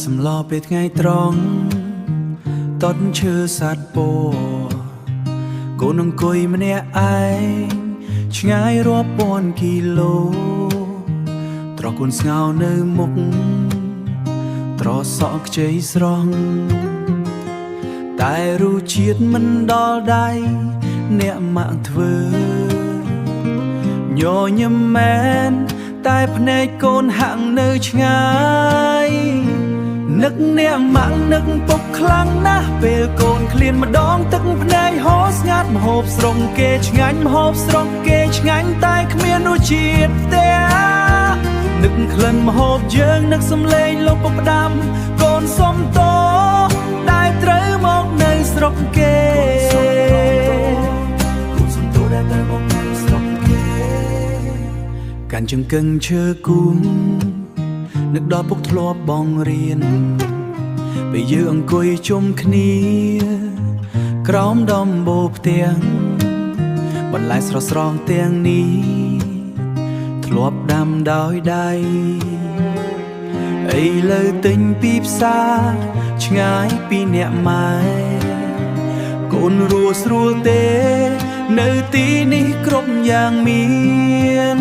សម្លពេលថ្ងៃត្រង់តត់ឈើសាត់ពោកូនអង្គុយម្នាក់ឯងឆ្ងាយរាប់ពាន់គីឡូត្រកូនស្ងោនៅមុខត្រសក់ខ្ចីស្រស់តែរសជាតិមិនដល់ដៃអ្នកម៉ាក់ធ្វើញញឹមមែនតែភ្នែកកូនហាក់នៅឆ្ងាយនឹកអ្នកម៉ាក់នឹកពុកខ្លាំងណាស់ពេលកូនឃ្លានម្ដងទឹកភ្នែកហូរស្ងាត់ម្ហូបស្រុកគេឆ្ងាញ់ម្ហូបស្រុកគេឆ្ងាញ់តែគ្មានរសជាតិផ្ទះនឹកក្លិនម្ហូបយើងនឹកសំឡេងលោកពុកផ្ដាំកូនសុំតតែត្រូវមកនៅស្រុកគេកូនសុំតតែត្រូវមកនៅស្រុកគេកាន់ជង្គង់ឈើគូមនឹកដល់ពុកធ្លាប់បងរៀនពេលយើងអង្គុយជុំគ្នាក្រោមដំបូលផ្ទាំងបន្លែស្រស់ស្រង់ទាំងនេះធ្លាប់ដាំដោយដៃឥឡូវទិញពីផ្សារឆ្ងាយពីអ្នកម៉ែកូនរស់ស្រួលទេនៅទីនេះគ្រប់យ៉ាងមាន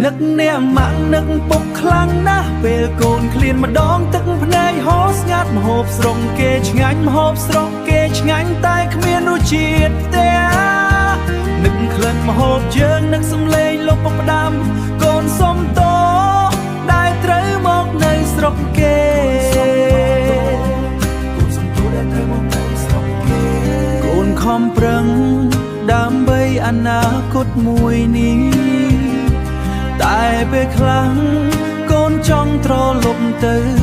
នឹកអ្នកម៉ាក់នឹកពុកខ្លាំងណាស់ពេលកូនឃ្លានម្ដងទឹកភ្នែកហូរស្ងាត់ម្ហូបស្រុកគេឆ្ងាញ់ម្ហូបស្រុកគេឆ្ងាញ់តែគ្មានរសជាតិផ្ទះនឹកក្លិនម្ហូបយើងនឹកសំឡេងលោកពុកផ្ដាំកូនសុំតដែលត្រូវមកនៅស្រុកគេកូនសុំតដែលត្រូវមកនៅស្រុកគេកូនខំប្រឹងដើម្បីអនាគតមួយនេះតែពេលខ្លះកូនចង់ត្រឡប់ទៅ